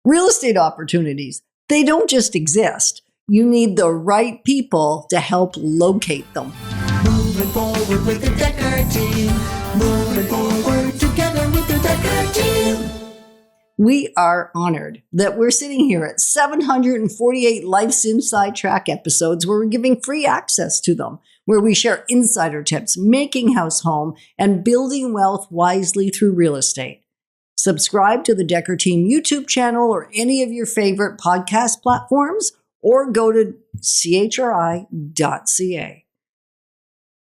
Real estate opportunities, they don't just exist. You need the right people to help locate them. Moving forward with the Dekker team. Moving forward together with the Dekker team. We are honored that we're sitting here at 748 Life's Inside Track episodes where we're giving free access to them, where we share insider tips, making house home, and building wealth wisely through real estate. Subscribe to the Dekker Team YouTube channel or any of your favorite podcast platforms, or go to chri.ca.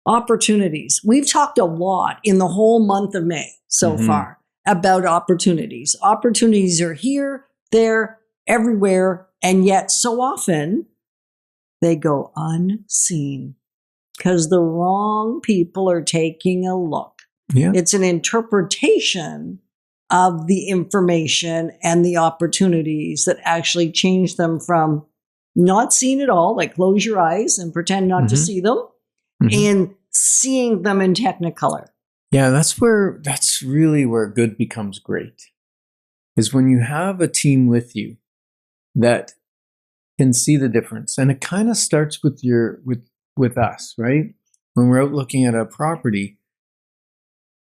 Opportunities. We've talked a lot in the whole month of May so far about opportunities. Opportunities are here, there, everywhere, and yet so often they go unseen because the wrong people are taking a look. Yeah. It's an interpretation of the information and the opportunities that actually change them from not seen at all, like close your eyes and pretend not to see them, and seeing them in Technicolor. Yeah, that's really where good becomes great, is when you have a team with you that can see the difference. And it kind of starts with with us, right? When we're out looking at a property,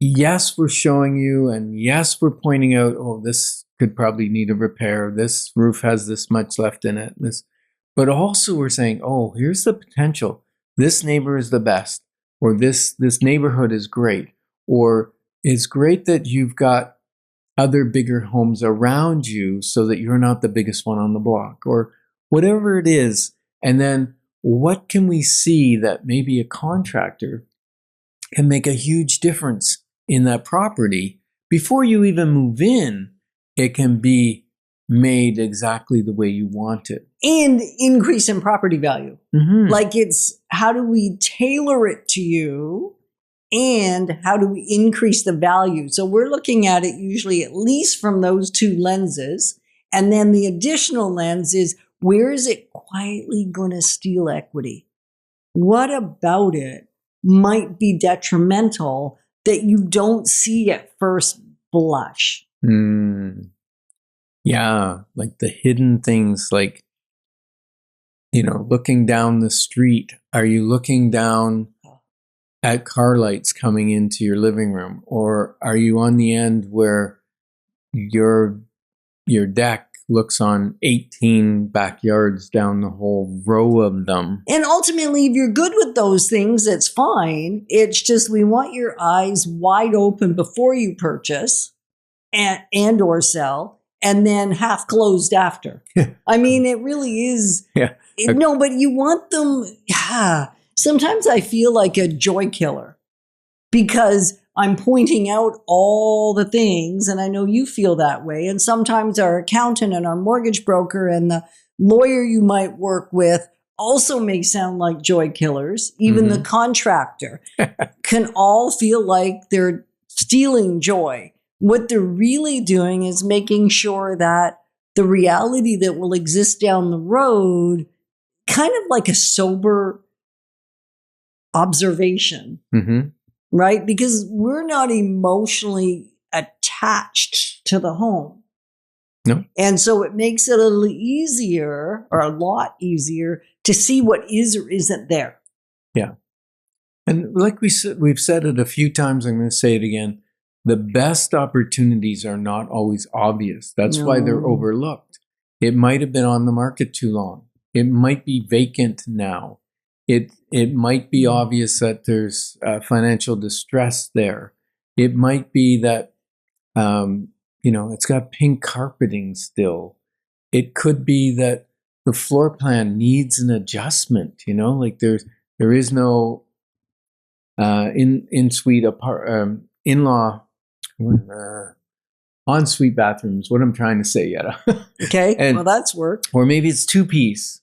yes, we're showing you, and yes, we're pointing out, oh, this could probably need a repair. This roof has this much left in it. But also we're saying, oh, here's the potential. This neighbor is the best, or this neighborhood is great. Or it's great that you've got other bigger homes around you so that you're not the biggest one on the block, or whatever it is. And then what can we see that maybe a contractor can make a huge difference in that property before you even move in? It can be made exactly the way you want it. And increase in property value. Like, it's how do we tailor it to you? And how do we increase the value? So we're looking at it usually at least from those two lenses. And then the additional lens is, where is it quietly going to steal equity? What about it might be detrimental that you don't see at first blush? Yeah, like the hidden things, like, looking down the street. Are you looking down at car lights coming into your living room? Or are you on the end where your deck looks on 18 backyards down the whole row of them? And ultimately, if you're good with those things, it's fine. It's just we want your eyes wide open before you purchase and or sell, and then half closed after. I mean, it really is. Yeah. No, but you want them. Yeah. Sometimes I feel like a joy killer because I'm pointing out all the things, and I know you feel that way. And sometimes our accountant and our mortgage broker and the lawyer you might work with also may sound like joy killers. Even the contractor can all feel like they're stealing joy. What they're really doing is making sure that the reality that will exist down the road, kind of like a sober observation, right? Because we're not emotionally attached to the home. No. And so it makes it a little easier, or a lot easier, to see what is or isn't there. Yeah. And like we've said it a few times, I'm going to say it again. The best opportunities are not always obvious. That's why they're overlooked. It might have been on the market too long. It might be vacant now. It might be obvious that there's financial distress there. It might be that, it's got pink carpeting still. It could be that the floor plan needs an adjustment, like there is no in-suite in-law ensuite bathrooms. What I'm trying to say, Yetta. Okay, well, that's work. Or maybe it's two-piece.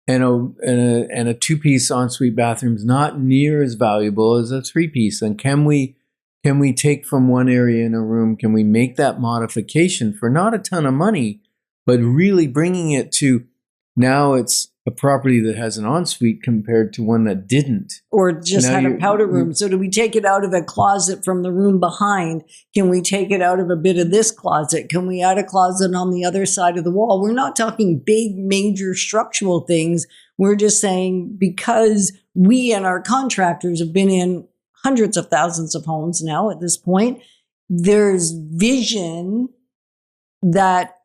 And a two-piece ensuite bathroom is not near as valuable as a three-piece. And can we take from one area in a room? Can we make that modification for not a ton of money, but really bringing it to now it's a property that has an ensuite compared to one that didn't. Or just Now had a you're- powder room. So do we take it out of a closet from the room behind? Can we take it out of a bit of this closet? Can we add a closet on the other side of the wall? We're not talking big, major structural things. We're just saying because we and our contractors have been in hundreds of thousands of homes now at this point, there's vision that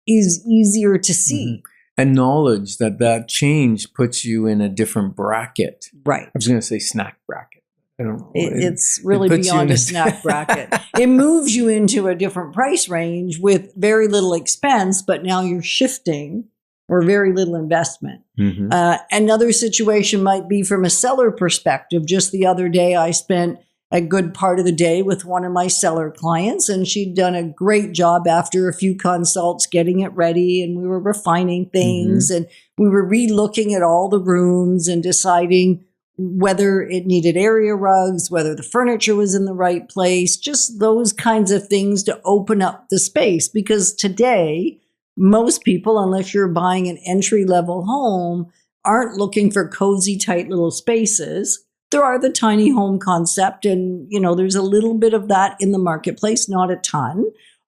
is easier to see. And knowledge that change puts you in a different bracket. Right. I was going to say snack bracket. I don't know. It's really puts you beyond in a a- snack bracket. It moves you into a different price range with very little expense, but now you're shifting or very little investment. Another situation might be from a seller perspective. Just the other day, I spent a good part of the day with one of my seller clients, and she'd done a great job after a few consults getting it ready, and we were refining things, and we were re-looking at all the rooms and deciding whether it needed area rugs, whether the furniture was in the right place, just those kinds of things to open up the space. Because today, most people, unless you're buying an entry-level home, aren't looking for cozy, tight little spaces. There are the tiny home concept, and there's a little bit of that in the marketplace, not a ton.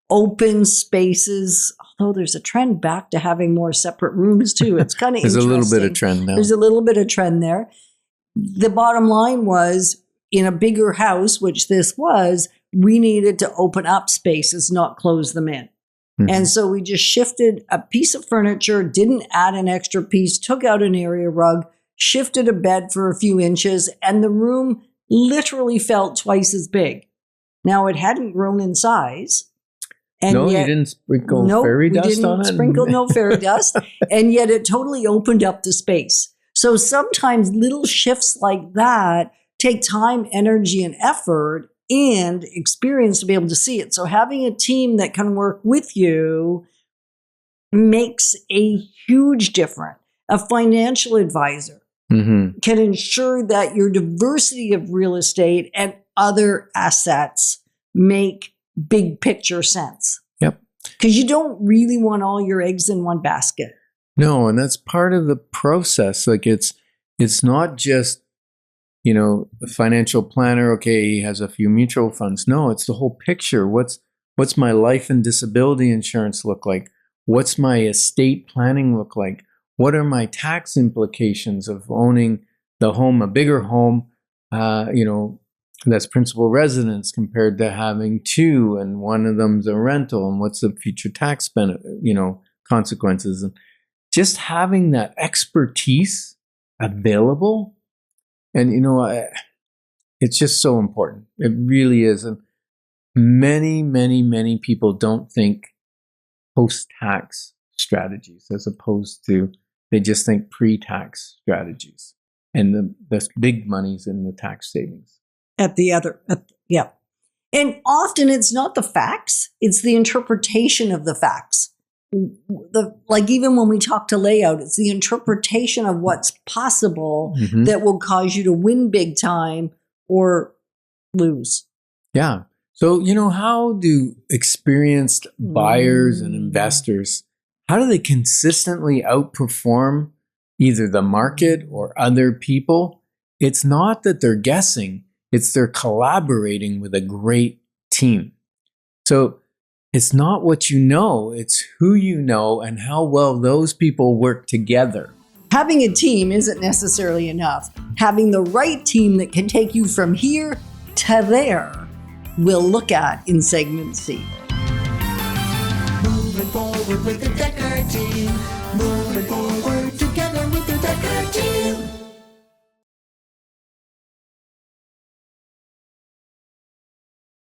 Open spaces, although there's a trend back to having more separate rooms too. It's kind of There's interesting. a little bit of trend now. There's a little bit of trend there. The bottom line was, in a bigger house, which this was, we needed to open up spaces, not close them in. And so we just shifted a piece of furniture, didn't add an extra piece, took out an area rug, shifted a bed for a few inches, and the room literally felt twice as big. Now, it hadn't grown in size. And No, yet, you didn't sprinkle nope, fairy we dust didn't on it? sprinkle no fairy dust. And yet it totally opened up the space. So sometimes little shifts like that take time, energy, and effort and experience to be able to see it. So having a team that can work with you makes a huge difference. A financial advisor can ensure that your diversity of real estate and other assets make big picture sense. Yep. Because you don't really want all your eggs in one basket. No, and that's part of the process. Like it's not just, the financial planner, okay, he has a few mutual funds. No, it's the whole picture. What's my life and disability insurance look like? What's my estate planning look like? What are my tax implications of owning the home, a bigger home, that's principal residence compared to having two and one of them's a rental, and what's the future tax consequences? And just having that expertise available, and it's just so important. It really is. And many people don't think post-tax strategies as opposed to, they just think pre-tax strategies, and the big money's in the tax savings. Yeah. And often it's not the facts, it's the interpretation of the facts. Like even when we talk to layout, it's the interpretation of what's possible that will cause you to win big time or lose. Yeah. So, how do experienced buyers and investors, how do they consistently outperform either the market or other people? It's not that they're guessing, it's they're collaborating with a great team. So it's not what you know, it's who you know and how well those people work together. Having a team isn't necessarily enough. Having the right team that can take you from here to there, we'll look at in segment C. Moving forward with the Dekker team. Moving forward